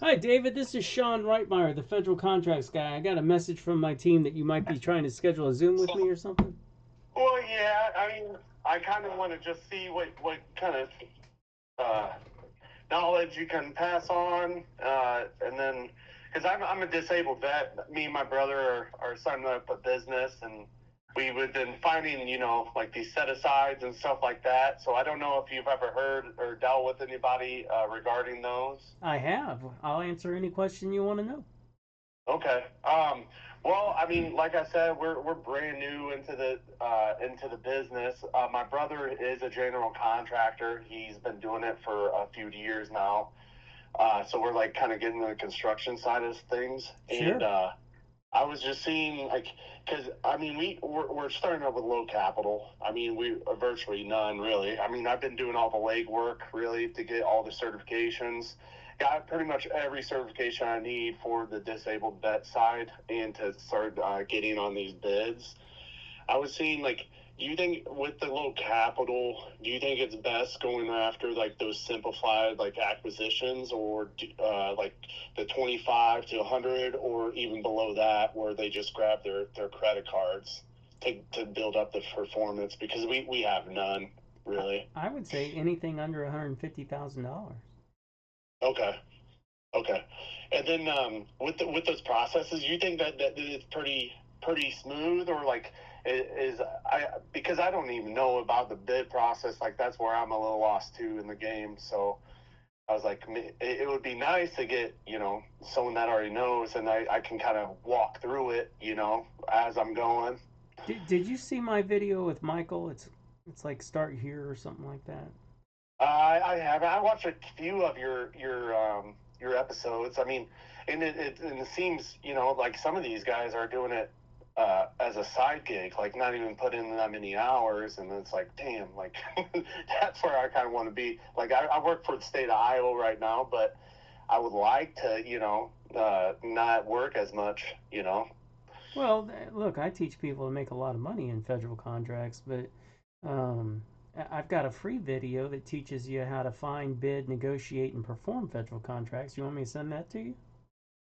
Hi, David. This is Sean Reitmeyer, the federal contracts guy. I got a message from my team that you might be trying to schedule a Zoom with me or something. Well, yeah, I mean, I kind of want to just see what kind of uh, knowledge you can pass on, and then because I'm a disabled vet. Me and my brother are starting up a business, and we've been finding like these set asides and stuff like that. So I don't know if you've ever heard or dealt with anybody regarding those. I have. I'll answer any question you want to know. Okay. Well, I mean, like I said, we're brand new into the business. My brother is a general contractor. He's been doing it for a few years now. So we're like kind of getting the construction side of things. Sure. And I was just seeing like, because I mean, we're starting up with low capital. I mean, we are virtually none really. I mean, I've been doing all the legwork really to get all the certifications. Got pretty much every certification I need for the disabled vet side and to start getting on these bids. I was seeing like, do you think with the low capital, do you think it's best going after like those simplified like acquisitions, or like the 25 to 100, or even below that, where they just grab their credit cards to build up the performance? Because we have none really. I would say anything under $150,000. Okay. Okay. And then with those processes, you think that it's pretty smooth, or like is I because I don't even know about the bid process. Like that's where I'm a little lost too in the game. So I was like, it would be nice to get someone that already knows, and I can kind of walk through it as I'm going. Did you see my video with Michael? It's like start here or something like that. I have. I watched a few of your episodes. I mean, and it seems like some of these guys are doing it as a side gig, like not even put in that many hours, and it's like, damn, like that's where I kind of want to be. Like I work for the state of Iowa right now, but I would like to not work as much. Well, look, I teach people to make a lot of money in federal contracts, but um, I've got a free video that teaches you how to find, bid, negotiate, and perform federal contracts. You want me to send that to you?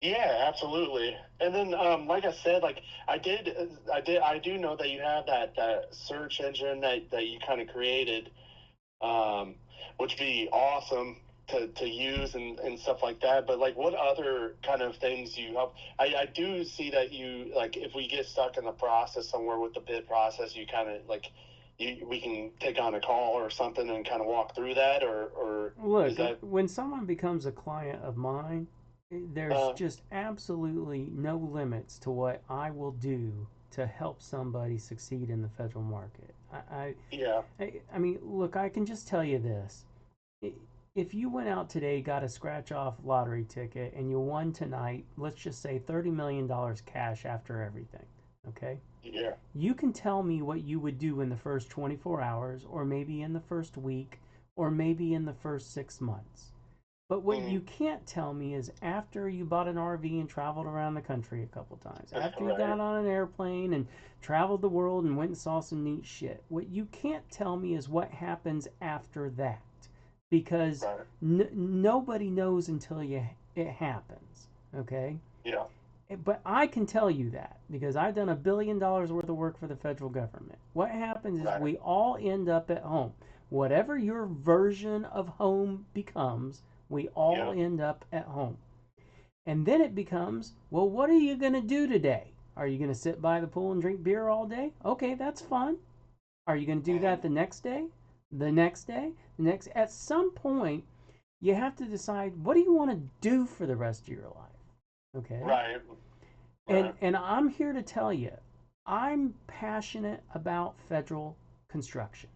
Yeah, absolutely. And then, like I said, like I do know that you have that search engine that you kind of created, um, which would be awesome to use and stuff like that. But like, what other kind of things you help? I do see that you like if we get stuck in the process somewhere with the bid process, you kind of like we can take on a call or something and kind of walk through that, or is Look, that when someone becomes a client of mine, there's uh just absolutely no limits to what I will do to help somebody succeed in the federal market. yeah, I mean, look, I can just tell you this. If you went out today, got a scratch off lottery ticket, and you won tonight, let's just say $30 million cash after everything, okay? yeah, You can tell me what you would do in the first 24 hours, or maybe in the first week, or maybe in the first 6 months. But what mm, you can't tell me is after you bought an RV and traveled around the country a couple times, after you right, got on an airplane and traveled the world and went and saw some neat shit. What you can't tell me is what happens after that, because right, nobody knows until it happens. Okay? yeah, But I can tell you that because I've done $1 billion worth of work for the federal government. What happens is right. we all end up at home. Whatever your version of home becomes, we all Yeah, end up at home. And then it becomes, well, what are you going to do today? Are you going to sit by the pool and drink beer all day? Okay, that's fun. Are you going to do mm, that the next day? The next day? The next? At some point, you have to decide what do you want to do for the rest of your life? Okay? right, And right. and I'm here to tell you, I'm passionate about federal construction.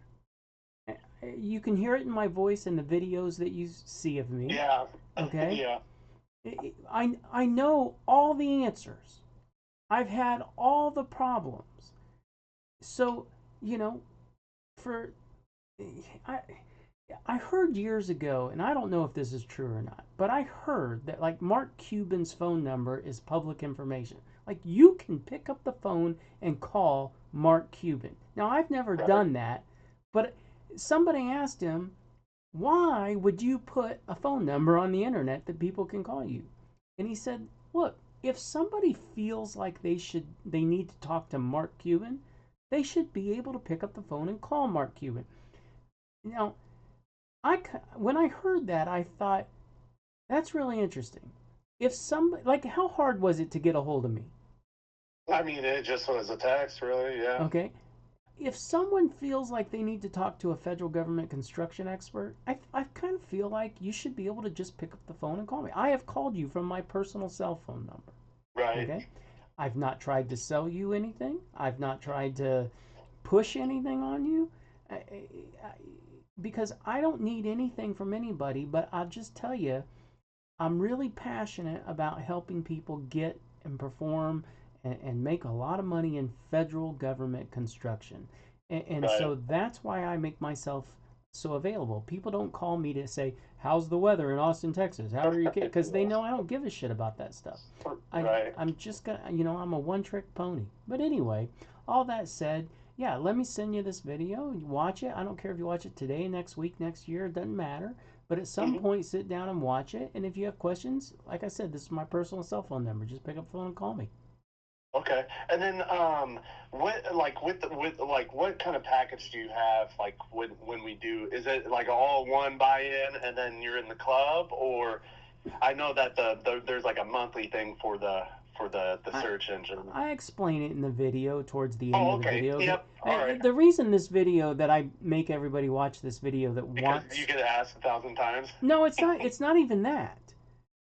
You can hear it in my voice in the videos that you see of me. Yeah, Okay, yeah, I know all the answers. I've had all the problems. So you know, for I I heard years ago, and I don't know if this is true or not, but I heard that like Mark Cuban's phone number is public information. Like you can pick up the phone and call Mark Cuban. Now I've never right. done that, but somebody asked him, why would you put a phone number on the internet that people can call you? And he said, look, if somebody feels like they need to talk to Mark Cuban, they should be able to pick up the phone and call Mark Cuban. Now, when I heard that, I thought, that's really interesting. If somebody, like, how hard was it to get a hold of me? I mean, it just was a text, really. Yeah. Okay. If someone feels like they need to talk to a federal government construction expert, I kind of feel like you should be able to just pick up the phone and call me. I have called you from my personal cell phone number. Right. Okay. I've not tried to sell you anything. I've not tried to push anything on you. Because I don't need anything from anybody, but I'll just tell you, I'm really passionate about helping people get and perform and make a lot of money in federal government construction. And Right. so that's why I make myself so available. People don't call me to say, how's the weather in Austin, Texas? How are your kids? Because they know I don't give a shit about that stuff. Right. I'm just gonna, I'm a one trick pony. But anyway, all that said, yeah, let me send you this video. You watch it. I don't care if you watch it today, next week, next year. It doesn't matter. But at some Mhm. point, sit down and watch it. And if you have questions, like I said, this is my personal cell phone number. Just pick up the phone and call me. Okay. And then, what like with like what kind of package do you have? Like when we do, is it like all one buy-in and then you're in the club, or I know that there's like a monthly thing for the I, search engine. I explain it in the video towards the end Oh, of the okay. video. Yep. All right. The reason this video that I make everybody watch this video that Because you wants get asked 1,000 times. no, it's not. It's not even that. Yeah.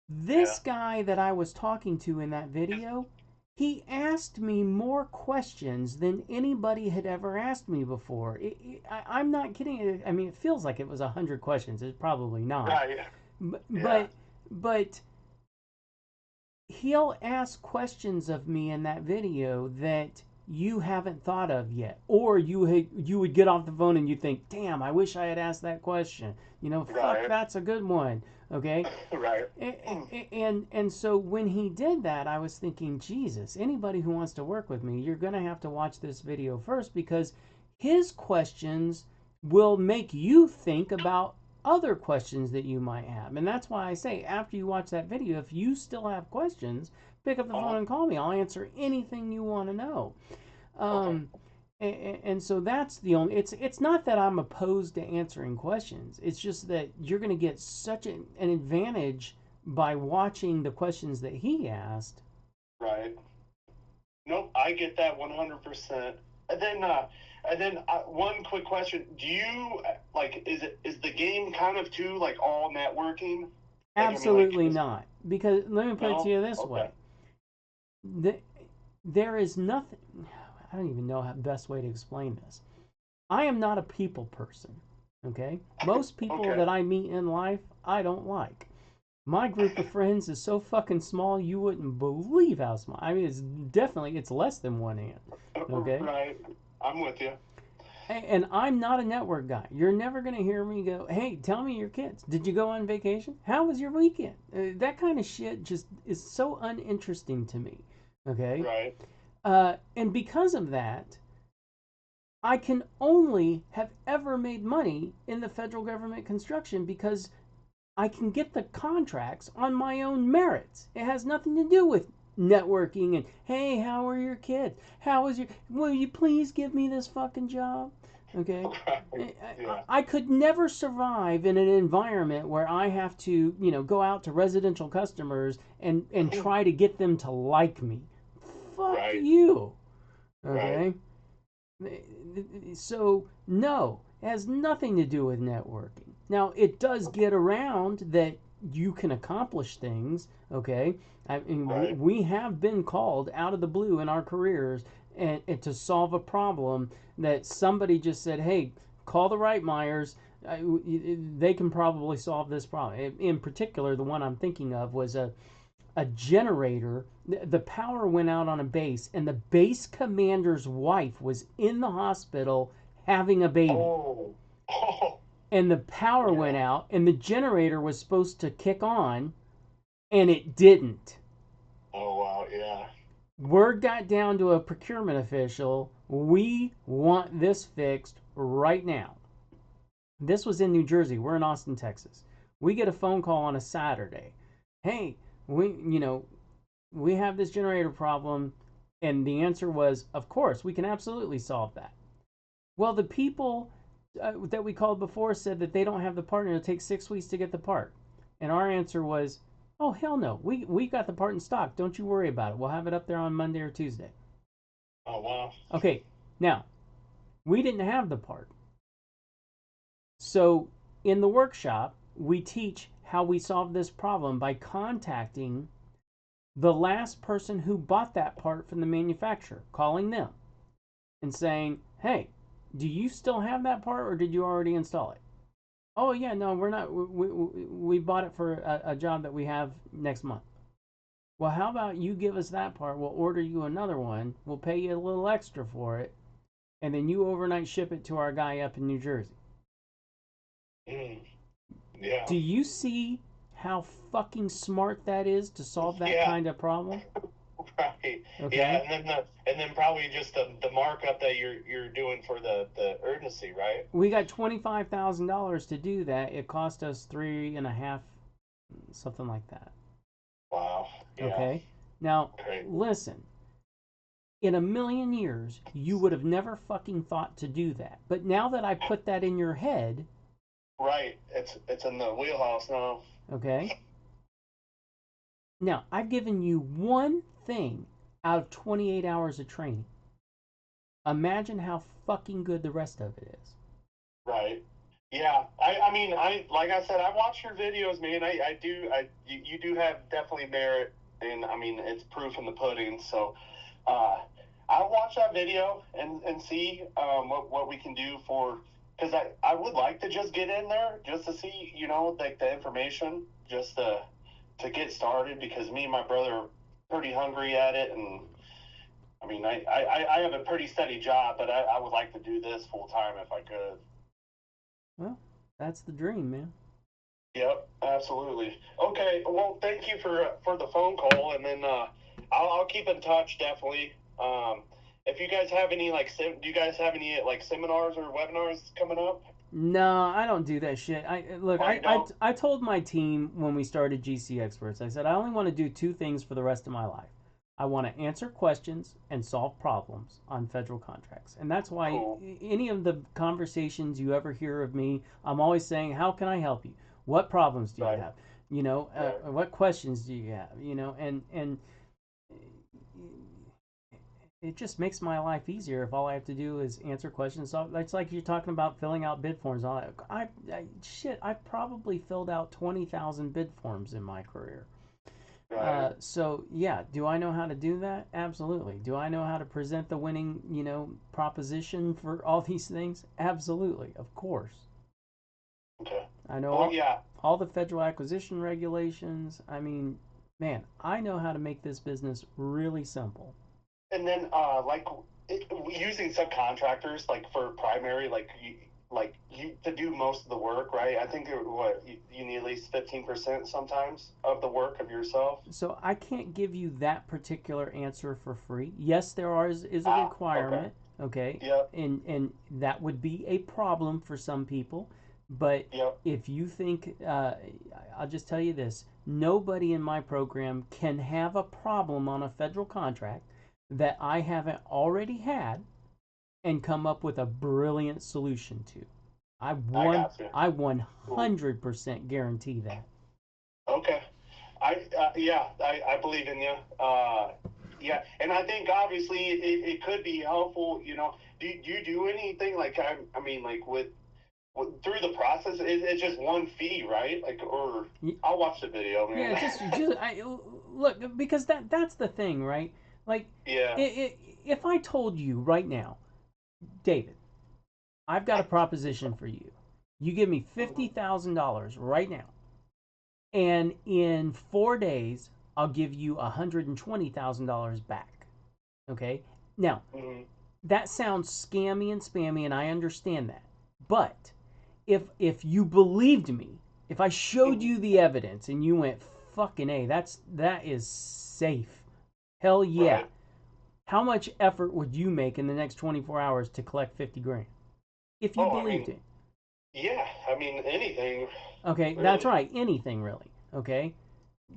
This guy that I was talking to in that video, he asked me more questions than anybody had ever asked me before. I'm not kidding. I mean, it feels like it was 100 questions. It's probably not. Right. But, Yeah. but he'll ask questions of me in that video that you haven't thought of yet, or you would get off the phone and you think, damn, I wish I had asked that question. Fuck, Right. that's a good one. Okay. Right. And so when he did that, I was thinking, Jesus, anybody who wants to work with me, you're going to have to watch this video first, because his questions will make you think about other questions that you might have. And that's why I say, after you watch that video, if you still have questions, pick up the phone Uh-huh. and call me. I'll answer anything you want to know. Okay. And so that's the only. It's not that I'm opposed to answering questions. It's just that you're going to get such an advantage by watching the questions that he asked. Right. Nope, I get that 100%. And then one quick question: do you like? Is the game kind of too like all networking? Like, I mean, like, Absolutely not. Because let me put it to no. you this Okay. way: the, there is nothing. I don't even know how the best way to explain this. I am not a people person. Okay, most people Okay. that I meet in life, I don't like. My group of friends is so fucking small you wouldn't believe how small. I mean, it's less than one ant. Okay, Right. I'm with you. and I'm not a network guy. You're never gonna hear me go, "Hey, tell me your kids. Did you go on vacation? How was your weekend?" That kind of shit just is so uninteresting to me. Okay, Right. and because of that, I can only have ever made money in the federal government construction because I can get the contracts on my own merits. It has nothing to do with networking and, hey, how are your kids? How is your, will you please give me this fucking job? Okay. Right. Yeah. I could never survive in an environment where I have to, go out to residential customers and try to get them to like me. Fuck Right. you. Right. Okay. So, no, it has nothing to do with networking. Now, it does get around that you can accomplish things, okay? I mean, Right. we have been called out of the blue in our careers and to solve a problem that somebody just said, hey, call the Reitmeyers. They can probably solve this problem. In particular, the one I'm thinking of was a generator. The power went out on a base, and the base commander's wife was in the hospital having a baby. Oh. Oh. And the power went Yeah. out, and the generator was supposed to kick on, and it didn't. Oh wow. Yeah. Word got down to a procurement official, we want this fixed right now. This was in New Jersey. We're in Austin, Texas. We get a phone call on a Saturday. Hey, we have this generator problem, and the answer was, of course, we can absolutely solve that. Well, the people that we called before said that they don't have the part and it'll take 6 weeks to get the part. And our answer was, oh, hell no. We got the part in stock. Don't you worry about it. We'll have it up there on Monday or Tuesday. Oh, wow. Okay, now, we didn't have the part. So in the workshop, we teach how we solve this problem by contacting the last person who bought that part from the manufacturer, calling them and saying, hey, do you still have that part or did you already install it? Oh, yeah, no, we're not. We bought it for a job that we have next month. Well, how about you give us that part? We'll order you another one. We'll pay you a little extra for it. And then you overnight ship it to our guy up in New Jersey. Yeah. Do you see how fucking smart that is to solve that kind of problem? Right. Okay. Yeah, and then probably just the markup that you're doing for the urgency, right? We got $25,000 to do that. It cost us 3.5, something like that. Wow. Yeah. Okay. Now, listen. In a million years, you would have never fucking thought to do that. But now that I put that in your head, right, it's in the wheelhouse now. Okay. Now, I've given you one thing out of 28 hours of training. Imagine how fucking good the rest of it is. Right. Yeah. I mean, like I said, I watch your videos, man. You do have definitely merit, and I mean, it's proof in the pudding. So, I'll watch that video and see what we can do because I would like to just get in there just to see, like the information, just to get started, because me and my brother are pretty hungry at it. And I mean, I have a pretty steady job, but I would like to do this full time if I could. Well, that's the dream, man. Yep, absolutely. Okay, well, thank you for the phone call, and then I'll keep in touch, definitely. If you guys have any do you guys have any seminars or webinars coming up? No, I don't do that shit. I told my team when we started GCExperts, I said I only want to do two things for the rest of my life. I want to answer questions and solve problems on federal contracts. And that's why any of the conversations you ever hear of me, I'm always saying, how can I help you? What problems do you have? What questions do you have? And it just makes my life easier if all I have to do is answer questions. So it's like you're talking about filling out bid forms. I've probably filled out 20,000 bid forms in my career. Right. So yeah, do I know how to do that? Absolutely. Do I know how to present the winning, proposition for all these things? Absolutely, of course. Okay. I know all the federal acquisition regulations. I mean, man, I know how to make this business really simple. And then using subcontractors for primary, you to do most of the work, right? I think you need at least 15% sometimes of the work of yourself. So I can't give you that particular answer for free. Yes, there is a requirement. Okay. Yep. And that would be a problem for some people. But if you think, I'll just tell you this: nobody in my program can have a problem on a federal contract that I haven't already had and come up with a brilliant solution to. I 100% guarantee that. Okay. I believe in you. Yeah, and I think obviously it could be helpful. Do you do anything with through the process? It's just one fee, right? Or I'll watch the video, man. Yeah, just look, because that's the thing, right? If I told you right now, David, I've got a proposition for you. You give me $50,000 right now, and in 4 days, I'll give you $120,000 back. Okay? Now, that sounds scammy and spammy, and I understand that. But if you believed me, if I showed you the evidence and you went, fucking A, that is safe. Hell yeah. Right. How much effort would you make in the next 24 hours to collect 50 grand? If you believed it. Yeah, I mean anything Okay, that's really. right. Anything really. Okay.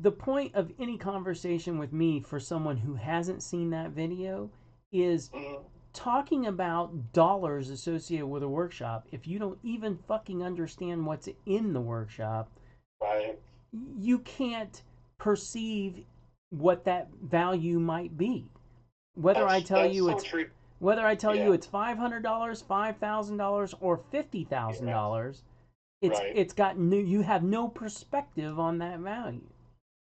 The point of any conversation with me for someone who hasn't seen that video is Mm, talking about dollars associated with a workshop. If you don't even fucking understand what's in the workshop, right. you can't perceive what that value might be. Whether I tell That's you so it's true. whether I tell you Yeah, it's $500, $5,000, or fifty thousand yeah, dollars, right. it's got no, you have no perspective on that value.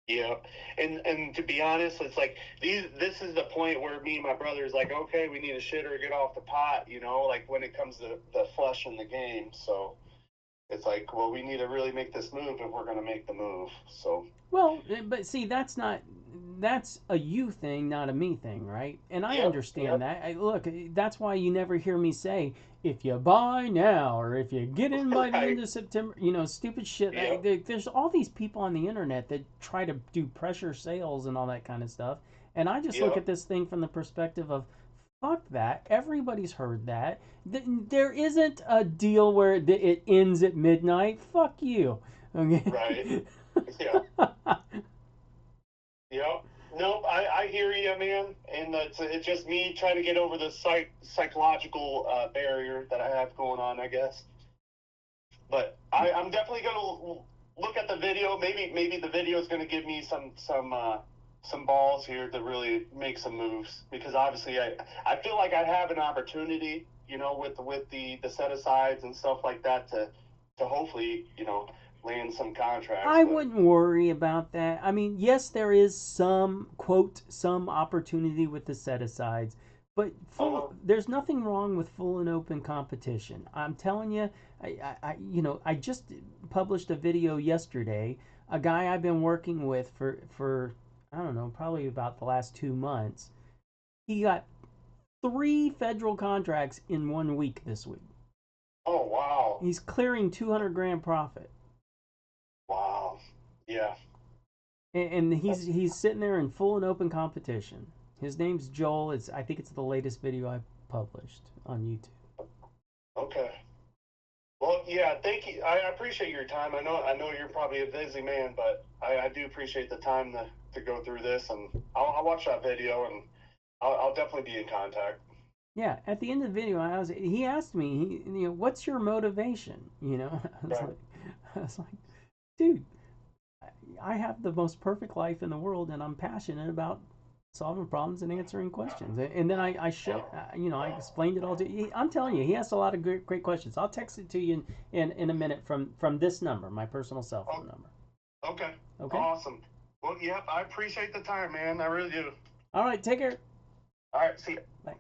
Yeah, and to be honest, it's like these. This is the point where me and my brother's like, okay, we need a shitter, get off the pot, like when it comes to the flesh in the game. So it's like, well, we need to really make this move if we're going to make the move. So, Well, but see, that's a you thing, not a me thing, right? And I yep, understand yep, that. Look, that's why you never hear me say if you buy now or if you get in by the end right, of September, stupid shit. yep, There's all these people on the internet that try to do pressure sales and all that kind of stuff. And I just look yep, at this thing from the perspective of fuck that. Everybody's heard that. There isn't a deal where it ends at midnight. Fuck you. right, Okay. yeah. Yep. Nope. I hear you, man. And it's just me trying to get over the psychological barrier that I have going on, I guess. But I'm definitely going to look at the video. Maybe the video is going to give me some balls here to really make some moves because obviously I feel like I have an opportunity, with the set asides and stuff like that to hopefully land some contracts. I But wouldn't worry about that. I mean, yes, there is some quote some opportunity with the set asides, but uh, there's nothing wrong with full and open competition. I'm telling you, I just published a video yesterday. A guy I've been working with for I don't know, probably about the last 2 months. He got 3 federal contracts in 1 week this week. oh wow, He's clearing 200 grand profit. wow, yeah. And he's sitting there in full and open competition. His name's Joel. I think it's the latest video I published on YouTube. Okay. Well, yeah, thank you. I appreciate your time. I know you're probably a busy man, but I do appreciate the time to go through this, and I'll watch that video, and I'll definitely be in contact. Yeah, at the end of the video, he asked me, what's your motivation? Right. I was like, dude, I have the most perfect life in the world, and I'm passionate about solving problems and answering questions. And then I show, I explained it all to. I'm telling you, he asked a lot of great questions. I'll text it to you in a minute from this number, my personal cell phone Oh, number. okay. Okay. Awesome. Well, yep. I appreciate the time, man. I really do. All right. Take care. All right. See ya. Bye.